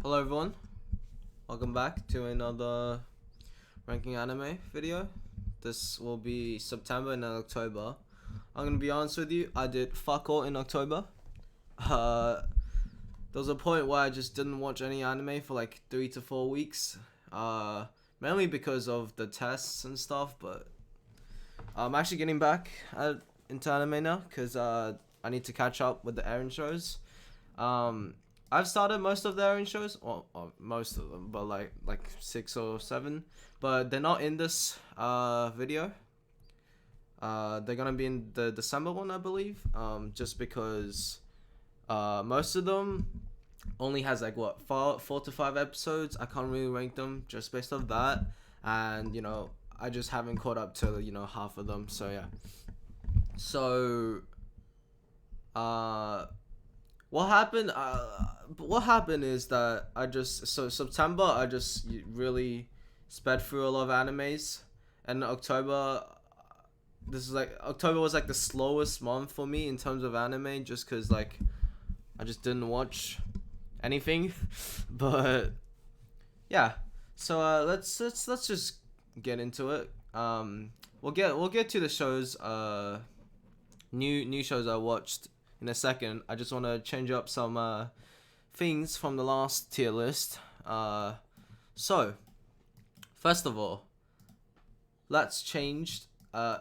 Hello everyone, welcome back to another ranking anime video. This will be September and October. I'm gonna be honest with you, I did fuck all in October. There was a point where I just didn't watch any anime for like 3 to 4 weeks. Mainly because of the tests and stuff, but I'm actually getting back into anime now because I need to catch up with the airing shows. I've started most of the airing shows, well, most of them, but like 6 or 7, but they're not in this video. They're gonna be in the December one, I believe. Just because most of them only has like what 4 to 5 episodes. I can't really rank them just based off that, and you know I just haven't caught up to half of them. So yeah. So what happened? What happened is that September I just really sped through a lot of animes, and October. October was like the slowest month for me in terms of anime, just cause like I just didn't watch anything. But yeah, so let's just get into it. We'll get to the shows. New shows I watched in a second. I just want to change up some things from the last tier list. So first of all, let's change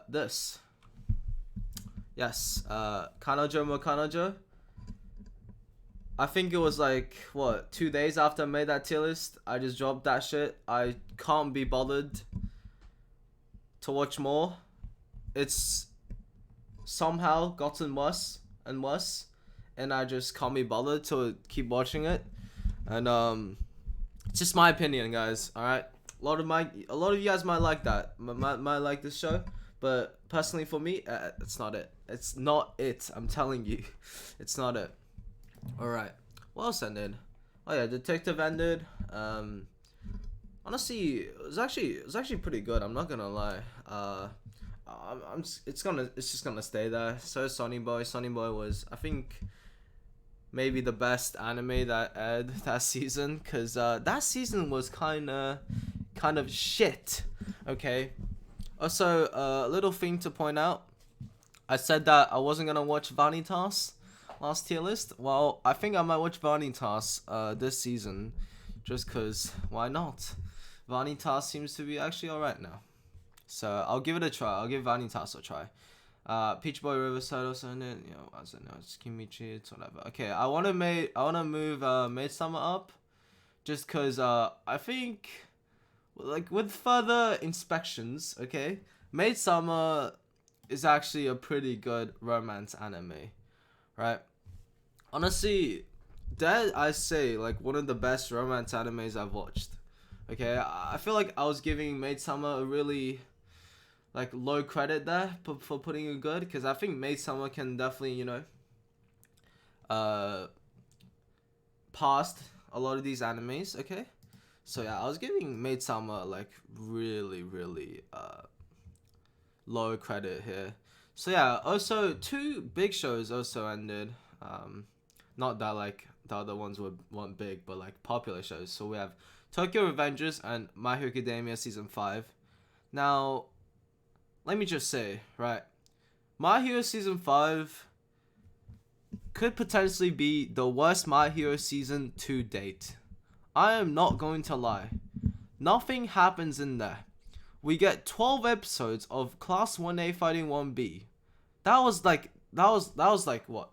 this. Yes, Kanojo mo Kanojo. I think it was like 2 days after I made that tier list, I just dropped that shit. I can't be bothered to watch more. It's somehow gotten worse and worse, and I just can't be bothered to keep watching it. And it's just my opinion, guys. All right, a lot of you guys might like that, might like this show, but personally for me, it's not it. It's not it. I'm telling you, it's not it. All right, what else ended? Oh yeah, Detective ended. Honestly, it was actually pretty good. I'm not gonna lie. It's just gonna stay there. So Sonny Boy was, I think, maybe the best anime that aired that season, cause that season was kind of shit. Okay. Also, a little thing to point out. I said that I wasn't gonna watch Vanitas last tier list. Well, I think I might watch Vanitas this season, just cause why not? Vanitas seems to be actually alright now. So I'll give it a try. I'll give Vanitas a try. Peach Boy Riverside also in it. I don't know. It's Kimichi. It's whatever. Okay, I wanna move Maid Summer up, just cause I think like with further inspections, okay, Maid Summer is actually a pretty good romance anime, right? Honestly, that I say like one of the best romance animes I've watched. Okay, I feel like I was giving Maid Summer a really like low credit there for putting it good, because I think Maid Summer can definitely past a lot of these animes. Okay, so yeah, I was giving Maid Summer like really low credit here. So yeah, also 2 big shows also ended. Not that like the other ones weren't big, but like popular shows. So we have Tokyo Revengers and My Hero Academia Season 5. Now, let me just say, right, My Hero Season 5 could potentially be the worst My Hero season to date. I am not going to lie. Nothing happens in there. We get 12 episodes of Class 1A fighting 1B. That was like what?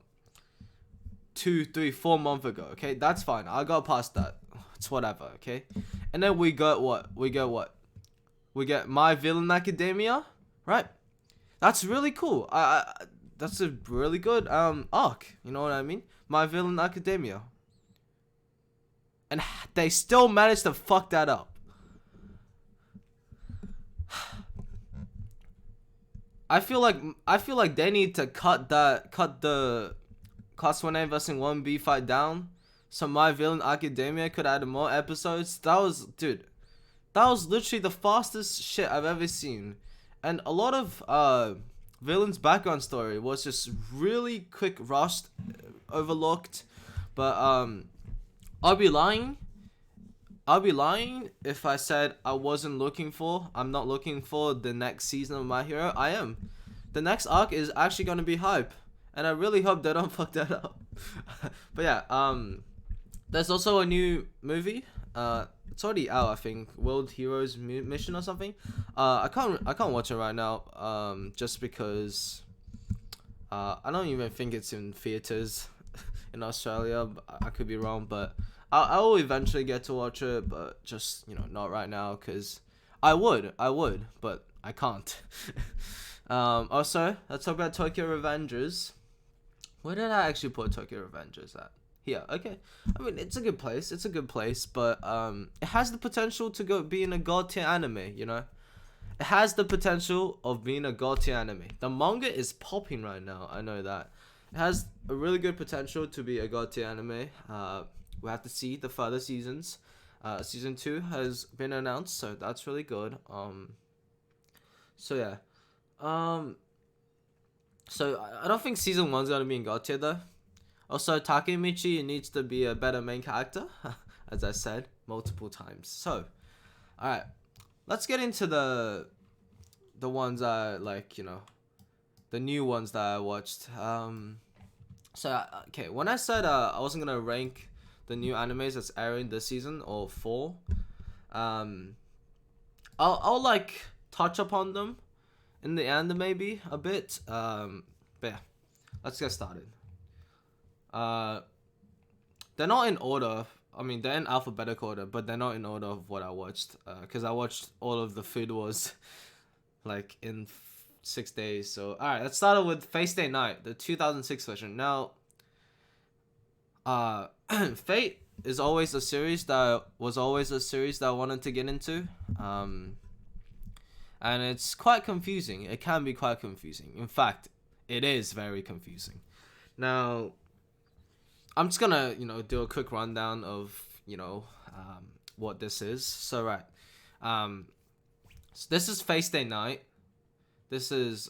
2, 3, 4 months ago, okay? That's fine. I got past that. It's whatever, okay? And then we get what? We get My Villain Academia, right? That's really cool. That's a really good arc. You know what I mean? My Villain Academia. And they still managed to fuck that up. I feel like they need to cut the Class 1A versus 1B fight down, so My Villain Academia could add more episodes. That was literally the fastest shit I've ever seen. And a lot of Villain's background story was just really quick rushed, overlooked. But I'll be lying I'll be lying if I said I'm not looking for the next season of My Hero. I am. The next arc is actually gonna be hype, and I really hope they don't fuck that up. But yeah, there's also a new movie. It's already out, I think. World Heroes Mission or something. I can't watch it right now. Just because. I don't even think it's in theaters in Australia. I could be wrong, but I will eventually get to watch it, but just not right now, cause I would, but I can't. Also, let's talk about Tokyo Revengers. Where did I actually put Tokyo Revengers at? Here, okay. I mean, it's a good place. It's a good place, but it has the potential to go being a god tier anime. It has the potential of being a god tier anime. The manga is popping right now. I know that. It has a really good potential to be a god tier anime. We have to see the further seasons. Season 2 has been announced, so that's really good. So yeah. So I don't think season 1's gonna be in god tier though. Also, Takemichi needs to be a better main character, as I said multiple times. So, alright. Let's get into the ones I like, the new ones that I watched. Okay, when I said I wasn't gonna rank the new animes that's airing this season or fall, I'll like touch upon them in the end maybe a bit. But yeah, let's get started. They're not in order. I mean, they're in alphabetical order, but they're not in order of what I watched. Because I watched all of the Food Wars, like, in 6 days. So, alright, let's start with Fate Stay Night, the 2006 version. Now, Fate is always a series that I wanted to get into. And it's quite confusing. It can be quite confusing. In fact, it is very confusing. Now, I'm just gonna, do a quick rundown of, what this is. So, right. So this is Fate Stay Night. This is,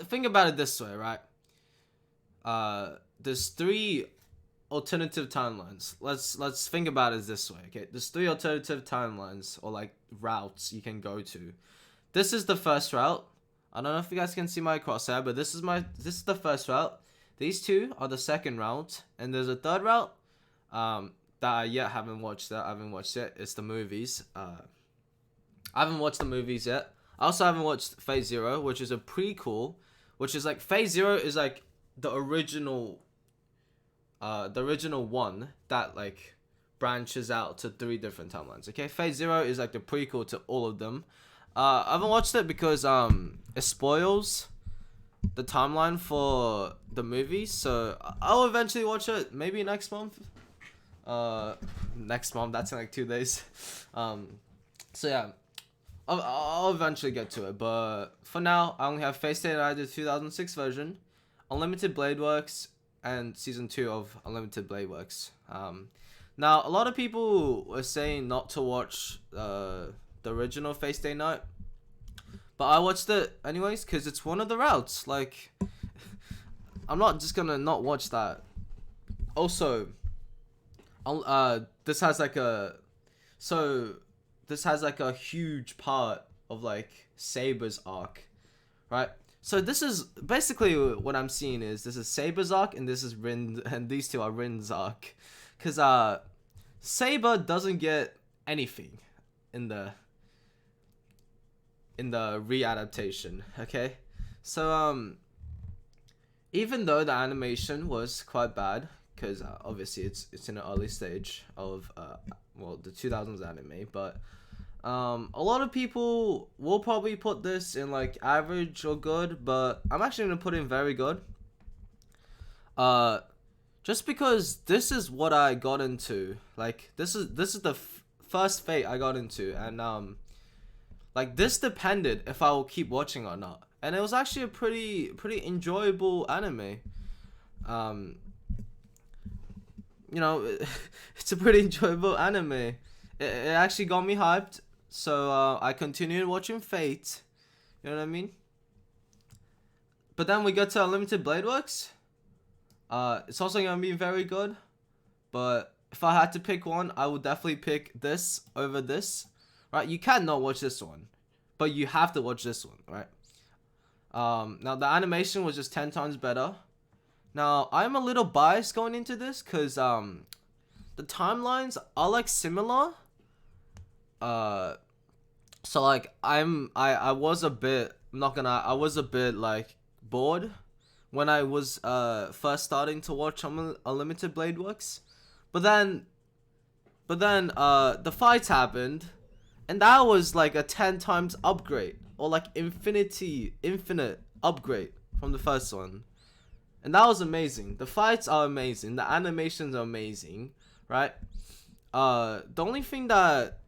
think about it this way, right? There's 3 alternative timelines. Let's think about it this way, okay? There's 3 alternative timelines, or like routes you can go to. This is the first route. I don't know if you guys can see my crosshair, but this is the first route. These 2 are the second route, and there's a third route that I haven't watched yet. It's the movies. I haven't watched the movies yet. I also haven't watched Phase Zero, which is a prequel, which is like Phase Zero is like the original one that like branches out to 3 different timelines. Okay, Phase Zero is like the prequel to all of them. I haven't watched it because it spoils the timeline for the movie, so I'll eventually watch it maybe next month. Next month, that's in like 2 days. So yeah, I'll eventually get to it, but for now I only have Fate Stay Night, the 2006 version, Unlimited Blade Works, and season 2 of Unlimited Blade Works. Now a lot of people were saying not to watch the original Fate Stay Night, but I watched it anyways because it's one of the routes. Like, I'm not just gonna not watch that. Also, this has like a huge part of like Saber's arc, right? So this is basically what I'm seeing is this is Saber's arc and this is Rin, and these 2 are Rin's arc, because Saber doesn't get anything in the readaptation. Okay, so even though the animation was quite bad, because obviously it's in an early stage of the 2000s anime, but a lot of people will probably put this in like average or good, but I'm actually gonna put in very good. Just because this is what I got into. Like, this is the first Fate I got into, and like, this depended if I will keep watching or not, and it was actually a pretty enjoyable anime. It's a pretty enjoyable anime. It actually got me hyped, so I continued watching Fate. You know what I mean? But then we got to Unlimited Blade Works. It's also gonna be very good, but if I had to pick one, I would definitely pick this over this. Right? You cannot watch this one, but you have to watch this one, right? Now the animation was just 10 times better. Now I'm a little biased going into this because the timelines are like similar. So like I was a bit, I'm not gonna, I was a bit like bored when I was first starting to watch Unlimited Blade Works, but then the fights happened, and that was like a 10 times upgrade, or like infinite upgrade from the first one. And that was amazing. The fights are amazing. The animations are amazing, right? The only thing that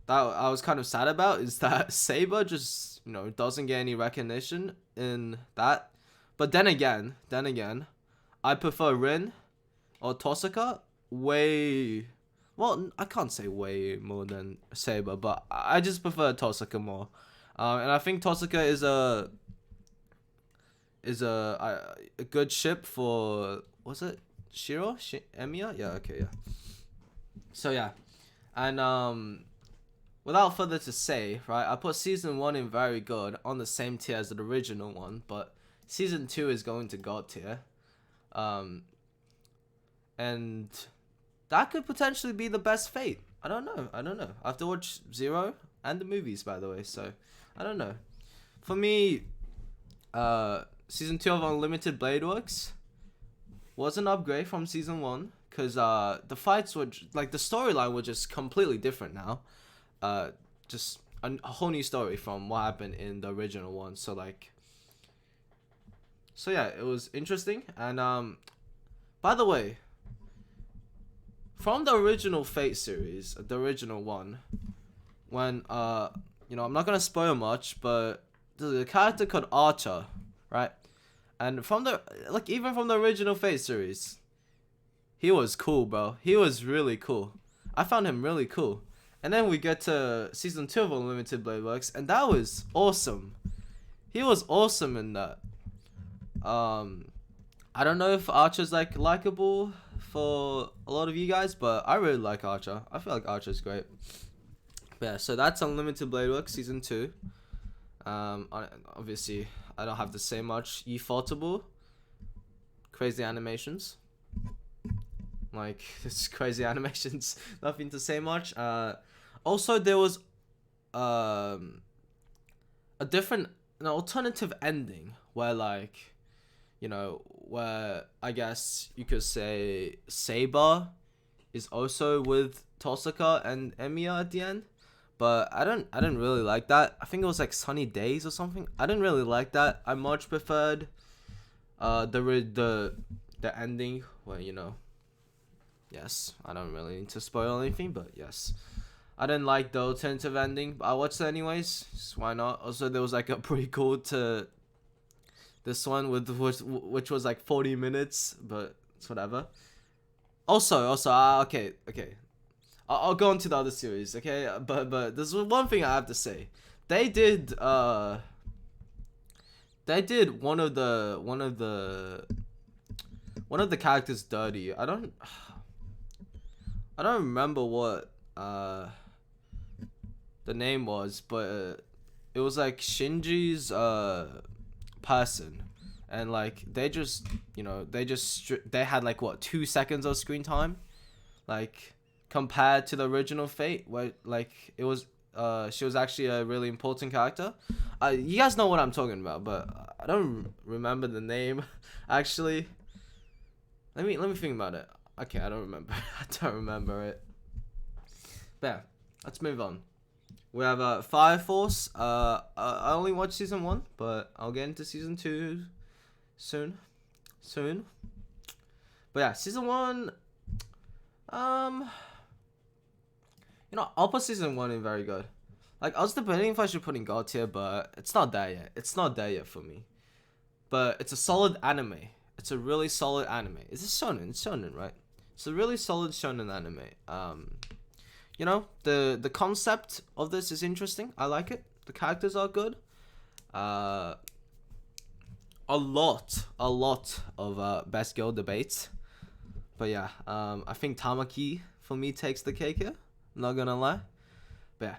I was kind of sad about is that Saber just, doesn't get any recognition in that. But then again, I prefer Rin or Tosaka way. Well, I can't say way more than Saber, but I just prefer Tosaka more. And I think Tosaka is a good ship for, was it Shiro? Emiya? Yeah, okay, yeah. So yeah, and without further to say, right, I put season 1 in very good, on the same tier as the original one, but season 2 is going to God tier, and that could potentially be the best fate. I don't know. I have to watch Zero and the movies, by the way, so I don't know. For me, season 2 of Unlimited Blade Works was an upgrade from season 1, because the fights were, like, the storyline was just completely different now. Just a whole new story from what happened in the original one. So yeah, it was interesting. And by the way, from the original Fate series, the original one, when I'm not gonna spoil much, but there's a character called Archer, right? And even from the original Fate series, he was cool, bro. He was really cool. I found him really cool. And then we get to season 2 of Unlimited Blade Works, and that was awesome. He was awesome in that. I don't know if Archer's like likable for a lot of you guys, but I really like Archer. I feel like Archer's great. But yeah, so that's Unlimited Blade Works season 2. Obviously, I don't have to say much. Ufotable. Crazy animations. Like, it's crazy animations. Nothing to say much. Also, there was a different, an alternative ending where, like, where I guess you could say Saber is also with Tosaka and Emiya at the end. But I didn't really like that. I think it was like Sunny Days or something. I didn't really like that. I much preferred the ending where, yes, I don't really need to spoil anything, but yes, I didn't like the alternative ending, but I watched it anyways. Just why not? Also, there was like a prequel to this one which was like 40 minutes, but it's whatever. Also, okay. I'll go on to the other series, okay? But there's one thing I have to say. They did one of the characters dirty. I don't remember what the name was, but it was like Shinji's person, and like they had like what, 2 seconds of screen time, like compared to the original Fate, where like it was she was actually a really important character. You guys know what I'm talking about, but I don't remember the name. Actually, let me think about it. Okay, I don't remember. I don't remember it. But yeah, let's move on. We have Fire Force. I only watched season 1, but I'll get into season 2 soon. But yeah, season 1. I'll put season 1 in very good. Like, I was debating if I should put in God tier, but it's not there yet. It's not there yet for me. But it's a solid anime. It's a really solid anime. Is this shonen? It's shonen, right? It's a really solid shonen anime. The concept of this is interesting. I like it. The characters are good. A lot of best girl debates. But yeah, I think Tamaki for me takes the cake here. Not gonna lie. But yeah,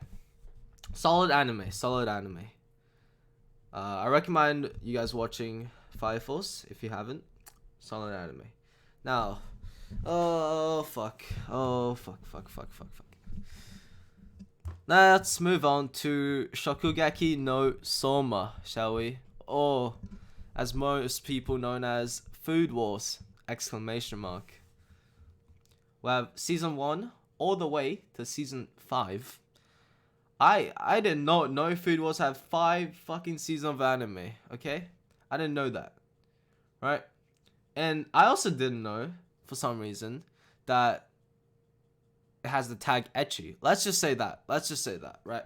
solid anime. Solid anime. I recommend you guys watching Fire Force if you haven't. Solid anime. Now, oh fuck. Let's move on to Shokugaki no Soma, shall we? Or, as most people known as, Food Wars! Exclamation mark. We have season 1 all the way to season 5. I did not know Food Wars have 5 fucking seasons of anime, okay? I didn't know that, right? And I also didn't know, for some reason, that it has the tag ecchi. Let's just say that, right?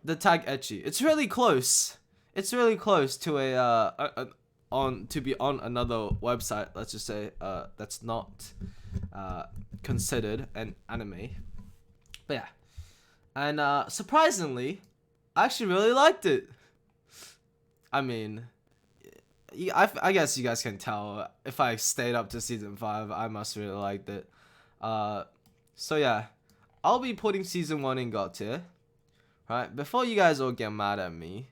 The tag ecchi. It's really close. It's really close to to be on another website, let's just say, that's not considered an anime. But yeah. And surprisingly, I actually really liked it. I mean, I guess you guys can tell if I stayed up to season 5, I must really liked it. So yeah, I'll be putting season 1 in God tier. Right, before you guys all get mad at me,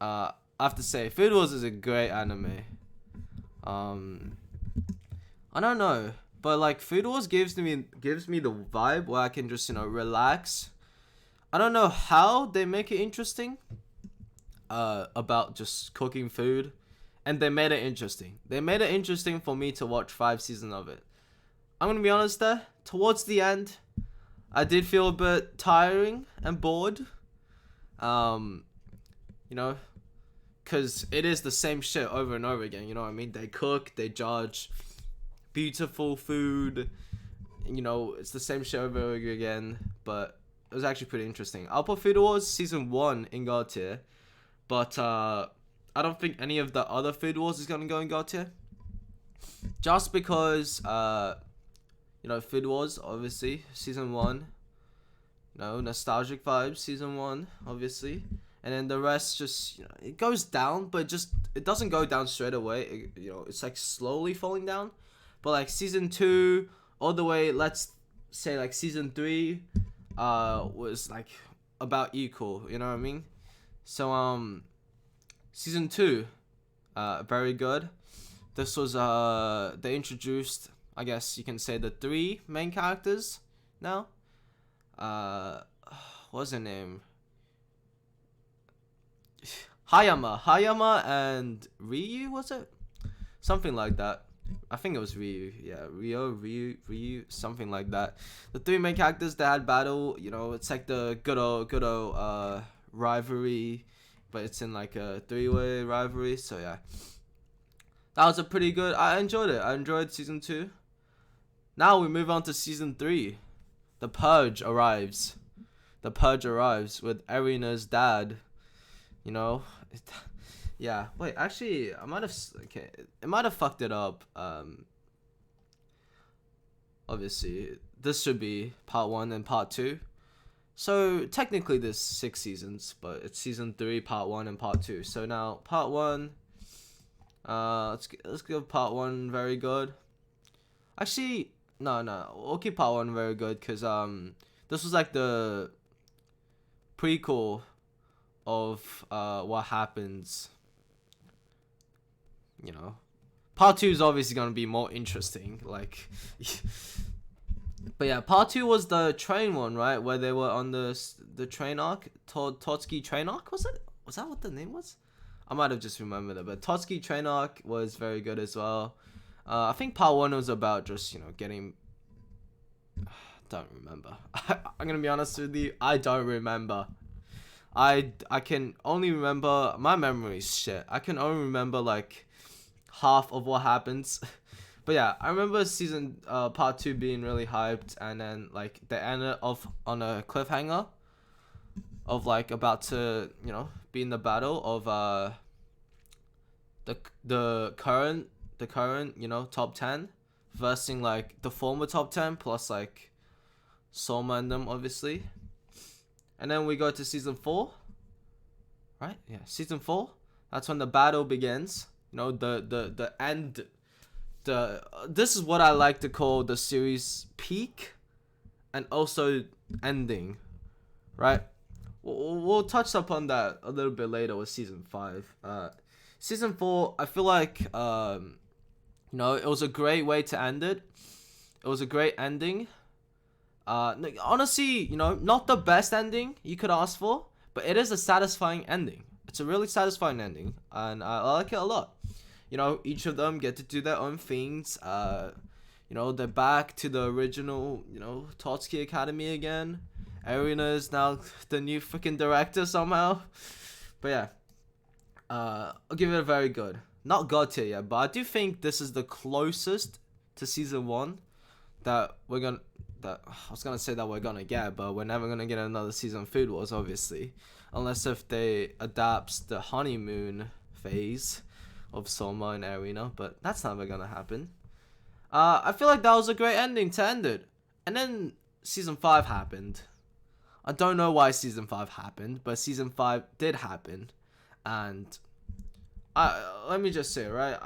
I have to say, Food Wars is a great anime. I don't know, but like Food Wars gives me the vibe where I can just, relax. I don't know how they make it interesting. About just cooking food, and they made it interesting. They made it interesting for me to watch 5 seasons of it. I'm gonna be honest there. Towards the end, I did feel a bit tiring and bored. Because it is the same shit over and over again. You know what I mean? They cook, they judge, beautiful food. It's the same shit over and over again. But it was actually pretty interesting. I'll put Food Wars season 1 in God tier. But I don't think any of the other Food Wars is gonna go in God tier. Just because Food Wars, obviously, season 1. Nostalgic vibes, season 1, obviously. And then the rest just, it goes down, but it doesn't go down straight away. It's like slowly falling down. But like season 2, all the way, let's say like season 3, was like about equal, you know what I mean? So, season 2, very good. This was, they introduced, I guess you can say, the 3 main characters now. What's her name? Hayama and Ryu, was it? Something like that. I think it was Ryu. Yeah, Ryu, something like that. The 3 main characters that had battle, it's like the good old rivalry, but it's in like a 3-way rivalry. So yeah, that was a pretty good. I enjoyed it. I enjoyed season 2. Now we move on to season 3. The Purge arrives. The Purge arrives with Erina's dad. Yeah. Wait, actually, it might have fucked it up. Obviously, this should be part 1 and part 2. So technically, there's 6 seasons, but it's season 3, part 1 and part 2. So now, part 1. Let's give part 1 very good. Actually, no, we'll keep part 1 very good because this was like the prequel of what happens. Part 2 is obviously gonna be more interesting. Like, but yeah, part 2 was the train one, right? Where they were on the train arc, Totsuki train arc. Was it? Was that what the name was? I might have just remembered it, but Totsuki train arc was very good as well. I think part 1 was about just getting. Don't remember. I'm gonna be honest with you. I don't remember. I can only remember, my memory's shit. I can only remember like half of what happens. But yeah, I remember season part 2 being really hyped, and then like they ended off on a cliffhanger of like about to be in the battle of the current top 10 versus like the former top 10 plus like Soma and them, obviously. And then we go to season 4, right? Yeah, season 4. That's when the battle begins. The end this is what I like to call the series peak and also ending, right? We'll touch upon that a little bit later with season 5. Season 4, I feel like it was a great way to end it. It was a great ending. Honestly, not the best ending you could ask for, but it is a satisfying ending. It's a really satisfying ending, and I like it a lot. Each of them get to do their own things. They're back to the original, Totsuki Academy again. Arena is now the new freaking director somehow. But yeah, I'll give it a very good. Not God tier yet, but I do think this is the closest to season 1 that we're gonna. That I was gonna say that we're gonna get, but we're never gonna get another season of Food Wars, obviously, unless if they adapts the honeymoon phase of Soma and Arena, but that's never gonna happen. I feel like that was a great ending to end it, and then season 5 happened. I don't know why season 5 happened, but season 5 did happen, and let me just say, right,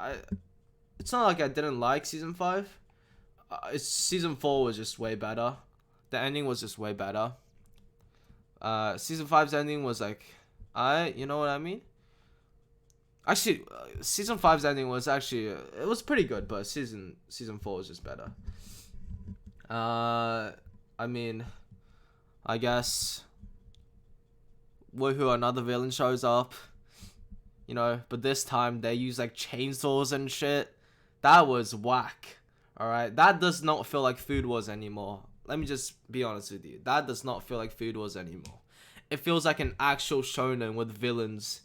it's not like I didn't like season 5. Season 4 was just way better. The ending was just way better. Season 5's ending was like, you know what I mean? Actually, season 5's ending was actually it was pretty good, but season 4 was just better. I mean, I guess woohoo, another villain shows up. But this time they use like chainsaws and shit. That was whack. Alright, that does not feel like Food Wars anymore. Let me just be honest with you. That does not feel like Food Wars anymore. It feels like an actual shonen with villains.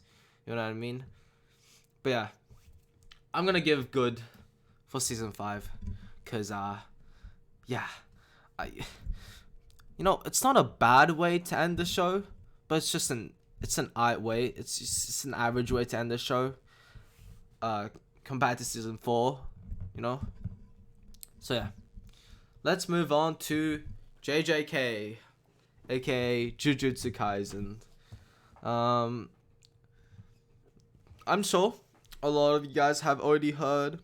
You know what I mean? But yeah, I'm gonna give good for season 5. Cause it's not a bad way to end the show, but it's an alright way. It's an average way to end the show. Compared to season 4, So yeah, let's move on to Jjk, aka Jujutsu Kaisen. I'm sure a lot of you guys have already heard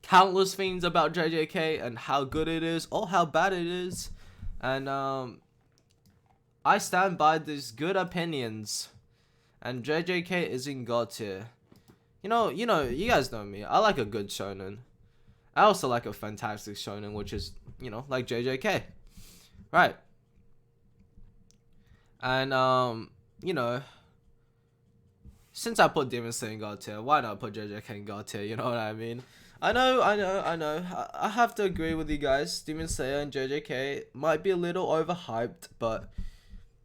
countless things about Jjk and how good it is or how bad it is, and I stand by these good opinions. And Jjk is in God tier. You guys know me. I like a good shonen. I also like a fantastic shonen, which is, like Jjk. Right. And, since I put Demon Slayer in God tier, why not put Jjk in God tier? You know what I mean? I know. I have to agree with you guys. Demon Slayer and Jjk might be a little overhyped, but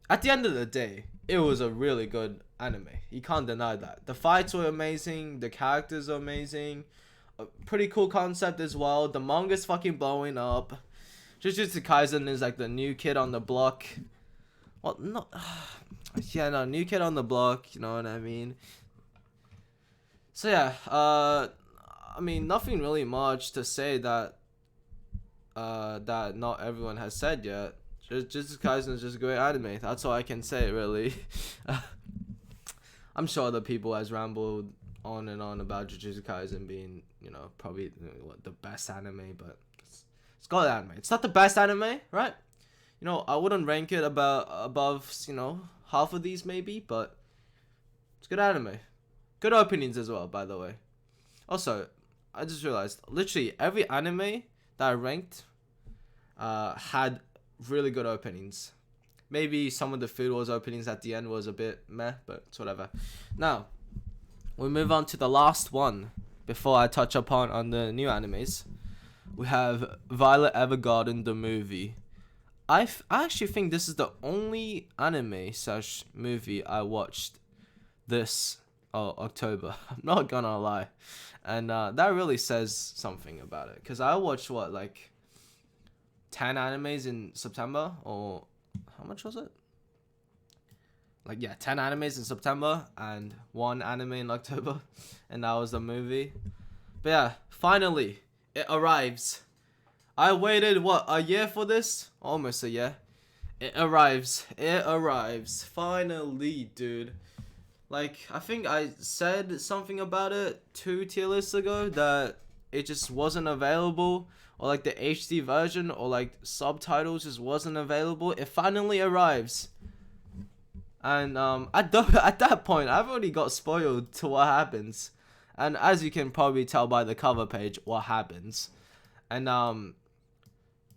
at the end of the day, it was a really good anime. You can't deny that. The fights were amazing. The characters are amazing. A pretty cool concept as well. The manga's fucking blowing up. Jujutsu Kaisen is like the new kid on the block. Well, no. Yeah, no, new kid on the block. You know what I mean? So yeah, I mean, nothing really much to say that not everyone has said yet. Jujutsu Kaisen is just a great anime. That's all I can say, really. I'm sure other people has rambled on and on about Jujutsu Kaisen being, probably the best anime, but it's got anime. It's not the best anime, right? I wouldn't rank it above, half of these maybe, but it's good anime. Good openings as well, by the way. Also, I just realized, literally every anime that I ranked had really good openings. Maybe some of the Food Wars openings at the end was a bit meh, but it's whatever. Now, we move on to the last one before I touch upon on the new animes. We have Viola Evergarden, the movie. I actually think this is the only anime / movie I watched this October. I'm not gonna lie. And that really says something about it. Because I watched, 10 animes in September? Or how much was it? 10 animes in September and 1 anime in October. And that was the movie. But yeah, finally, it arrives. I waited, a year for this? Almost a year. It arrives. Finally, dude. I think I said something about it 2 tier lists ago that it just wasn't available, or like the HD version or like subtitles just wasn't available. It finally arrives. And at that point, I've already got spoiled to what happens. And as you can probably tell by the cover page, what happens. And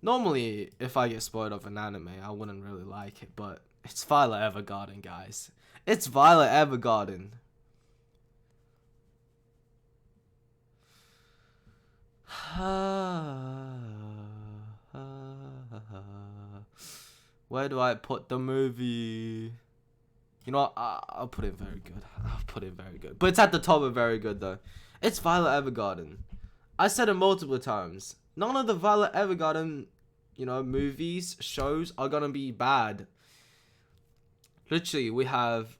normally, if I get spoiled of an anime, I wouldn't really like it. But it's Viola Evergarden, guys. It's Viola Evergarden. Where do I put the movie? You know what? I'll put it very good. I'll put it very good. But it's at the top of very good, though. It's Viola Evergarden. I said it multiple times. None of the Viola Evergarden, movies, shows are gonna be bad. Literally, we have,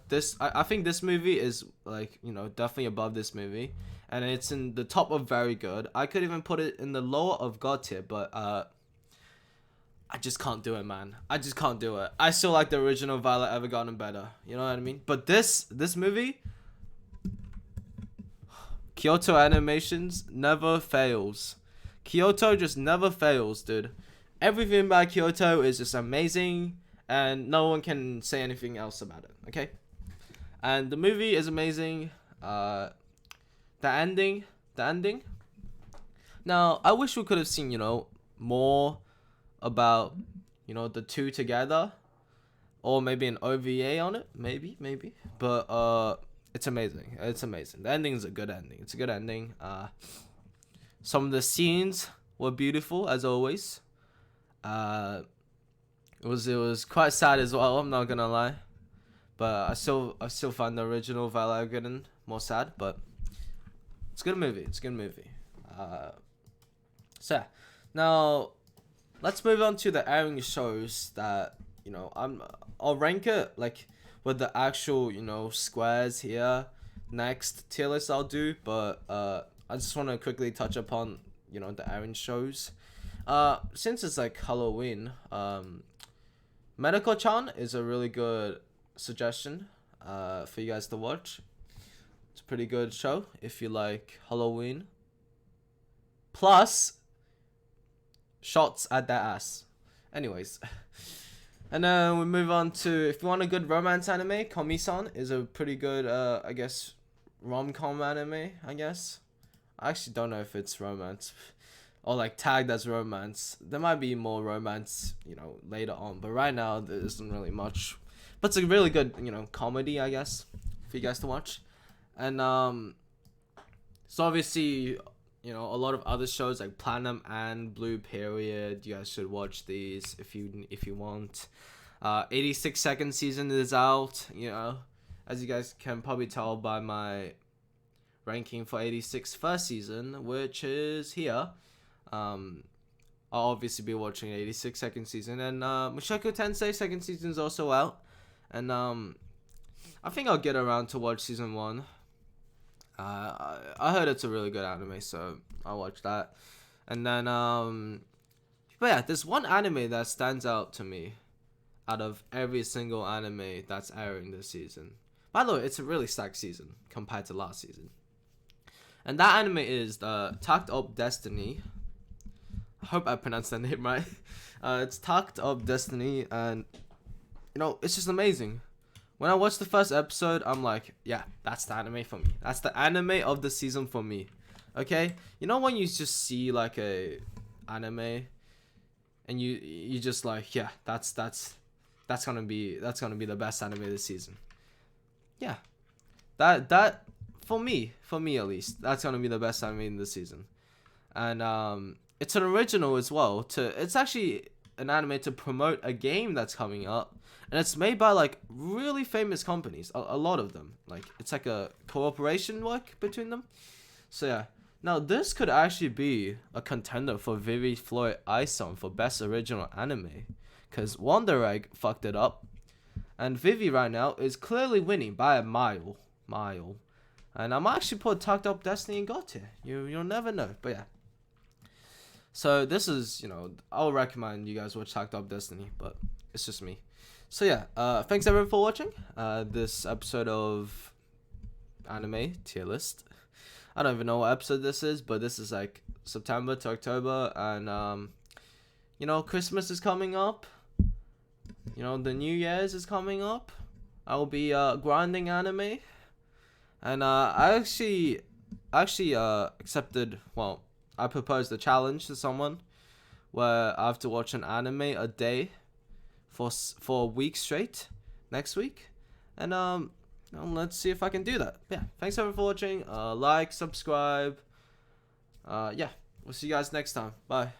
this. I think this movie is, like, definitely above this movie. And it's in the top of very good. I could even put it in the lower of God tier, but, I just can't do it, man. I just can't do it. I still like the original Violet Evergarden better. You know what I mean? But this movie, Kyoto Animations never fails. Kyoto just never fails, dude. Everything by Kyoto is just amazing, and no one can say anything else about it, okay? And the movie is amazing. The ending. Now, I wish we could have seen, more about the two together, or maybe an OVA on it, maybe, but it's amazing. The ending is a good ending. Some of the scenes were beautiful as always. It was quite sad as well, I'm not gonna lie, but I still find the original Viola Evergarden more sad, but it's a good movie. So yeah. Now let's move on to the airing shows that, I'll rank it like with the actual, squares here. Next tier list I'll do, but I just want to quickly touch upon, the airing shows. Since it's like Halloween, Medical-chan is a really good suggestion for you guys to watch. It's a pretty good show if you like Halloween. Plus shots at that ass. Anyways. And then we move on to, if you want a good romance anime, Komi-San is a pretty good, I guess, rom-com anime, I guess. I actually don't know if it's romance or like tagged as romance. There might be more romance, later on. But right now, there isn't really much. But it's a really good, comedy, I guess, for you guys to watch. And, so obviously, a lot of other shows like Platinum and Blue Period. You guys should watch these if you want. 86-second season is out. As you guys can probably tell by my ranking for 86 first season, which is here. I'll obviously be watching 86-second season, and Mushoku Tensei second season is also out, and I think I'll get around to watch season 1. I heard it's a really good anime, so I'll watch that. And then, but yeah, there's one anime that stands out to me out of every single anime that's airing this season. By the way, it's a really stacked season compared to last season. And that anime is the Tucked Up Destiny. I hope I pronounced that name right. It's Tucked Up Destiny, and, it's just amazing. When I watched the first episode, I'm like, yeah, that's the anime for me. That's the anime of the season for me. Okay? When you just see like a anime and you just like, yeah, that's gonna be the best anime this season. Yeah. That for me at least, that's gonna be the best anime in this season. And it's an original as well. It's actually an anime to promote a game that's coming up. And it's made by like really famous companies, a lot of them. Like it's like a cooperation work between them. So yeah. Now this could actually be a contender for Vivi Floyd Ison for best original anime, cause Wonder Egg fucked it up, and Vivi right now is clearly winning by a mile. And I'm actually put Tucked Up Destiny in God tier. You'll never know, but yeah. So this is, I'll recommend you guys watch Tucked Up Destiny, but it's just me. So yeah, thanks everyone for watching this episode of anime tier list. I don't even know what episode this is, but this is like September to October, and you know, Christmas is coming up. You know, the New Year's is coming up. I will be grinding anime, and I actually accepted. Well, I proposed a challenge to someone where I have to watch an anime a day for a week straight next week, and let's see if I can do that. Yeah, thanks everyone for watching. Like, subscribe. Yeah, we'll see you guys next time. Bye.